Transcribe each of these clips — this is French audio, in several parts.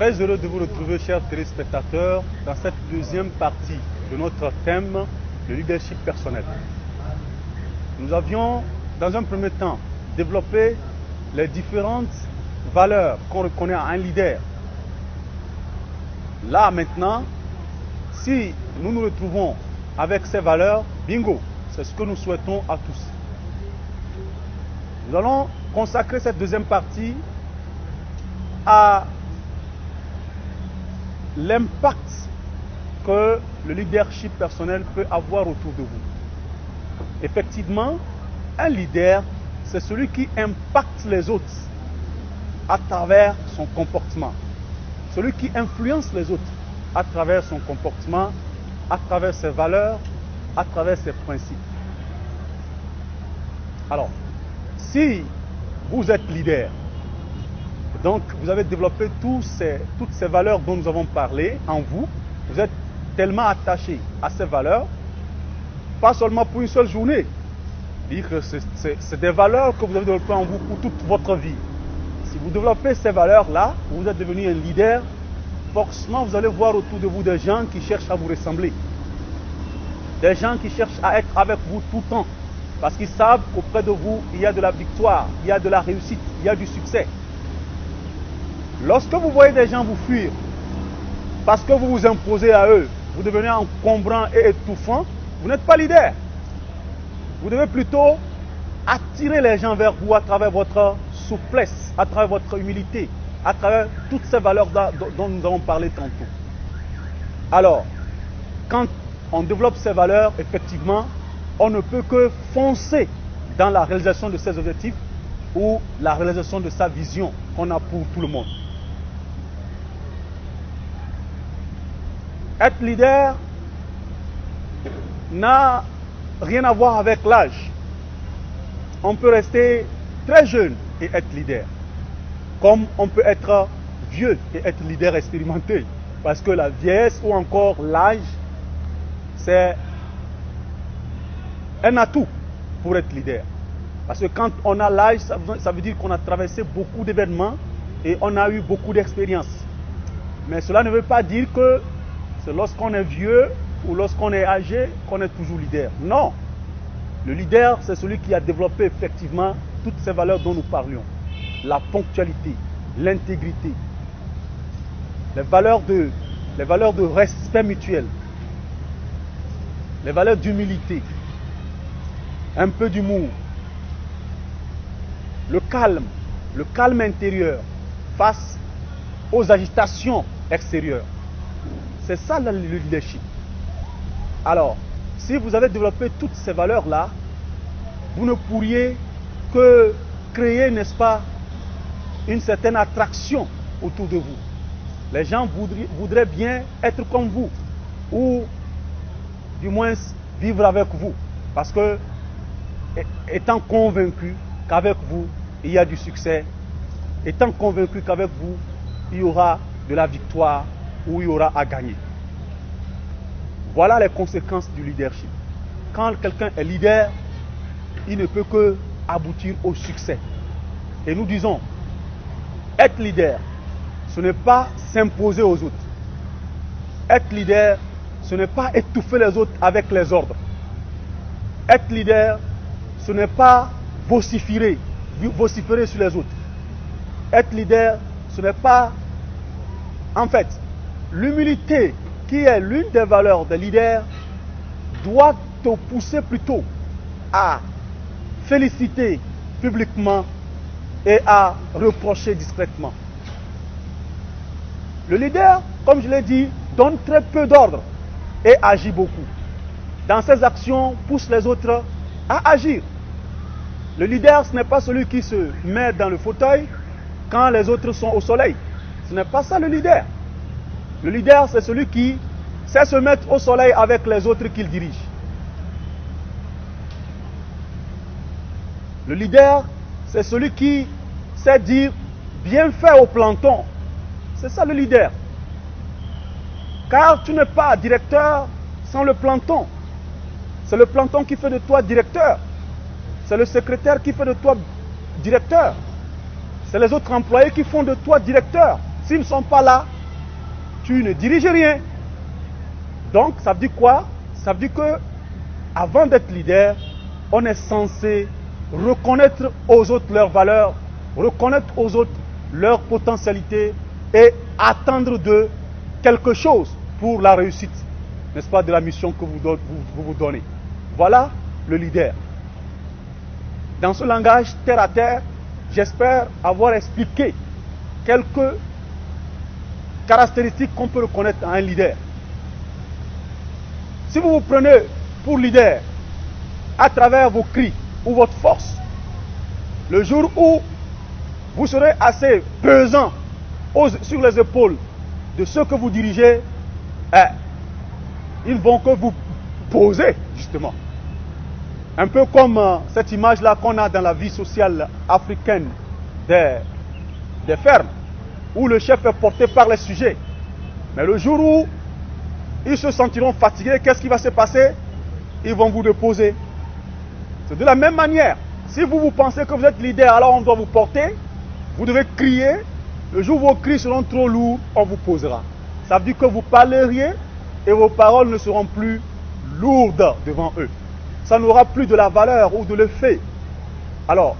Très heureux de vous retrouver, chers téléspectateurs, dans cette deuxième partie de notre thème, le leadership personnel. Nous avions, dans un premier temps, développé les différentes valeurs qu'on reconnaît à un leader. Là, maintenant, si nous nous retrouvons avec ces valeurs, bingo, c'est ce que nous souhaitons à tous. Nous allons consacrer cette deuxième partie à l'impact que le leadership personnel peut avoir autour de vous. Effectivement, un leader, c'est celui qui impacte les autres à travers son comportement. Celui qui influence les autres à travers son comportement, à travers ses valeurs, à travers ses principes. Alors, si vous êtes leader, donc vous avez développé toutes ces valeurs dont nous avons parlé en vous, vous êtes tellement attaché à ces valeurs, pas seulement pour une seule journée, dire que c'est des valeurs que vous avez développées en vous pour toute votre vie. Si vous développez ces valeurs-là, vous êtes devenu un leader, forcément vous allez voir autour de vous des gens qui cherchent à vous ressembler. Des gens qui cherchent à être avec vous tout le temps. Parce qu'ils savent qu'auprès de vous, il y a de la victoire, il y a de la réussite, il y a du succès. Lorsque vous voyez des gens vous fuir, parce que vous vous imposez à eux, vous devenez encombrant et étouffant, vous n'êtes pas leader. Vous devez plutôt attirer les gens vers vous à travers votre souplesse, à travers votre humilité, à travers toutes ces valeurs dont nous avons parlé tantôt. Alors, quand on développe ces valeurs, effectivement, on ne peut que foncer dans la réalisation de ses objectifs ou la réalisation de sa vision qu'on a pour tout le monde. Être leader n'a rien à voir avec l'âge. On peut rester très jeune et être leader, comme on peut être vieux et être leader expérimenté. Parce que la vieillesse ou encore l'âge, c'est un atout pour être leader. Parce que quand on a l'âge, ça veut dire qu'on a traversé beaucoup d'événements et on a eu beaucoup d'expérience. Mais cela ne veut pas dire que c'est lorsqu'on est vieux ou lorsqu'on est âgé qu'on est toujours leader. Non. Le leader, c'est celui qui a développé effectivement toutes ces valeurs dont nous parlions. La ponctualité, l'intégrité, les valeurs de respect mutuel, les valeurs d'humilité, un peu d'humour, le calme intérieur face aux agitations extérieures. C'est ça le leadership. Alors, si vous avez développé toutes ces valeurs-là, vous ne pourriez que créer, n'est-ce pas, une certaine attraction autour de vous. Les gens voudraient bien être comme vous, ou du moins vivre avec vous, parce que étant convaincu qu'avec vous, il y a du succès, étant convaincu qu'avec vous, il y aura de la victoire, ou il y aura à gagner. Voilà les conséquences du leadership. Quand quelqu'un est leader, il ne peut que aboutir au succès. Et nous disons, être leader, ce n'est pas s'imposer aux autres. Être leader, ce n'est pas étouffer les autres avec les ordres. Être leader, ce n'est pas vociférer sur les autres. Être leader, ce n'est pas... En fait, l'humilité, qui est l'une des valeurs des leaders, doit te pousser plutôt à féliciter publiquement et à reprocher discrètement. Le leader, comme je l'ai dit, donne très peu d'ordre et agit beaucoup. Dans ses actions, pousse les autres à agir. Le leader, ce n'est pas celui qui se met dans le fauteuil quand les autres sont au soleil. Ce n'est pas ça le leader. Le leader, c'est celui qui sait se mettre au soleil avec les autres qu'il dirige. Le leader, c'est celui qui sait dire bien fait au planton. C'est ça le leader. Car tu n'es pas directeur sans le planton. C'est le planton qui fait de toi directeur. C'est le secrétaire qui fait de toi directeur. C'est les autres employés qui font de toi directeur. S'ils ne sont pas là, tu ne diriges rien. Donc, ça veut dire quoi? Ça veut dire que, avant d'être leader, on est censé reconnaître aux autres leurs valeurs, reconnaître aux autres leurs potentialités et attendre d'eux quelque chose pour la réussite, n'est-ce pas, de la mission que vous donnez. Voilà le leader. Dans ce langage terre à terre, j'espère avoir expliqué quelques caractéristiques qu'on peut reconnaître à un leader. Si vous vous prenez pour leader à travers vos cris ou votre force, le jour où vous serez assez pesant sur les épaules de ceux que vous dirigez, ils ne vont que vous poser, justement. Un peu comme cette image-là qu'on a dans la vie sociale africaine des fermes, où le chef est porté par les sujets. Mais le jour où ils se sentiront fatigués, qu'est-ce qui va se passer? Ils vont vous déposer. C'est de la même manière. Si vous pensez que vous êtes leader, alors on doit vous porter. Vous devez crier. Le jour où vos cris seront trop lourds, on vous posera. Ça veut dire que vous parleriez et vos paroles ne seront plus lourdes devant eux. Ça n'aura plus de la valeur ou de l'effet. Alors,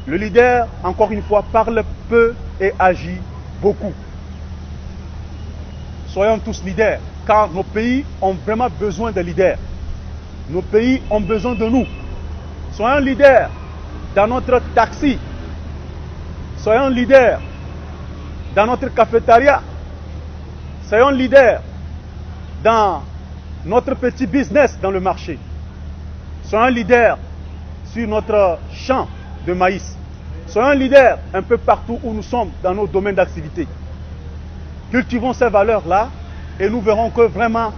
le leader, encore une fois, parle peu et agit beaucoup. Soyons tous leaders, car nos pays ont vraiment besoin de leaders. Nos pays ont besoin de nous. Soyons leaders dans notre taxi. Soyons leaders dans notre cafétéria. Soyons leaders dans notre petit business dans le marché. Soyons leaders sur notre champ de maïs. Soyons leaders un peu partout où nous sommes dans nos domaines d'activité. Cultivons ces valeurs-là et nous verrons que vraiment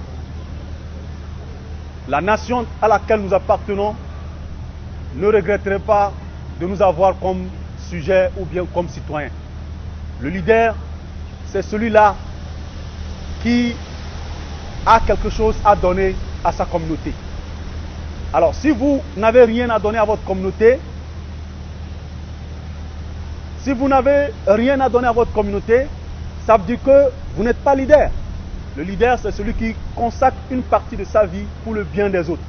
la nation à laquelle nous appartenons ne regretterait pas de nous avoir comme sujet ou bien comme citoyen. Le leader, c'est celui-là qui a quelque chose à donner à sa communauté. Alors, si vous n'avez rien à donner à votre communauté, ça veut dire que vous n'êtes pas leader. Le leader, c'est celui qui consacre une partie de sa vie pour le bien des autres.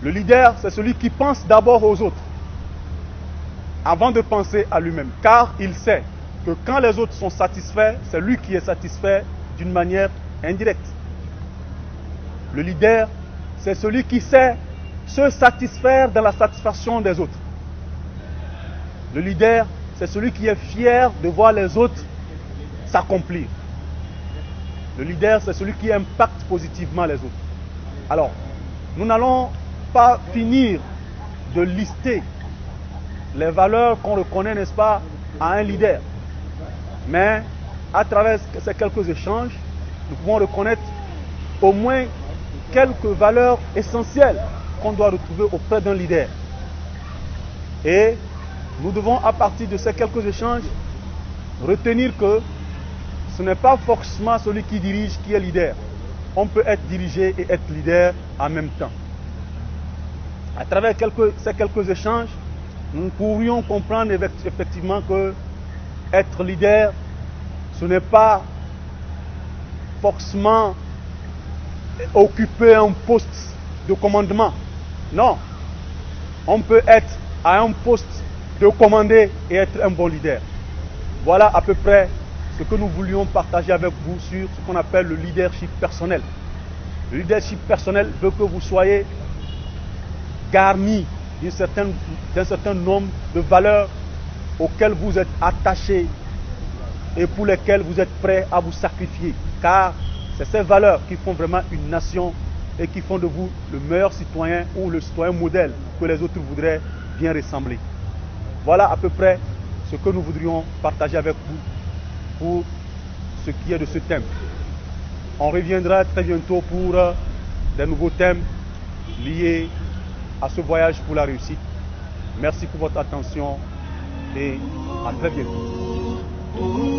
Le leader, c'est celui qui pense d'abord aux autres, avant de penser à lui-même. Car il sait que quand les autres sont satisfaits, c'est lui qui est satisfait d'une manière indirecte. Le leader, c'est celui qui sait se satisfaire dans la satisfaction des autres. Le leader, c'est celui qui est fier de voir les autres s'accomplir. Le leader, c'est celui qui impacte positivement les autres. Alors, nous n'allons pas finir de lister les valeurs qu'on reconnaît, n'est-ce pas, à un leader. Mais, à travers ces quelques échanges, nous pouvons reconnaître au moins quelques valeurs essentielles qu'on doit retrouver auprès d'un leader. Et nous devons, à partir de ces quelques échanges, retenir que ce n'est pas forcément celui qui dirige qui est leader. On peut être dirigé et être leader en même temps. À travers ces quelques échanges, nous pourrions comprendre effectivement que être leader, ce n'est pas forcément occuper un poste de commandement. Non. On peut être à un poste de commander et être un bon leader. Voilà à peu près ce que nous voulions partager avec vous sur ce qu'on appelle le leadership personnel. Le leadership personnel veut que vous soyez garni d'un certain nombre de valeurs auxquelles vous êtes attachés et pour lesquelles vous êtes prêts à vous sacrifier. Car c'est ces valeurs qui font vraiment une nation et qui font de vous le meilleur citoyen ou le citoyen modèle que les autres voudraient bien ressembler. Voilà à peu près ce que nous voudrions partager avec vous pour ce qui est de ce thème. On reviendra très bientôt pour des nouveaux thèmes liés à ce voyage pour la réussite. Merci pour votre attention et à très bientôt.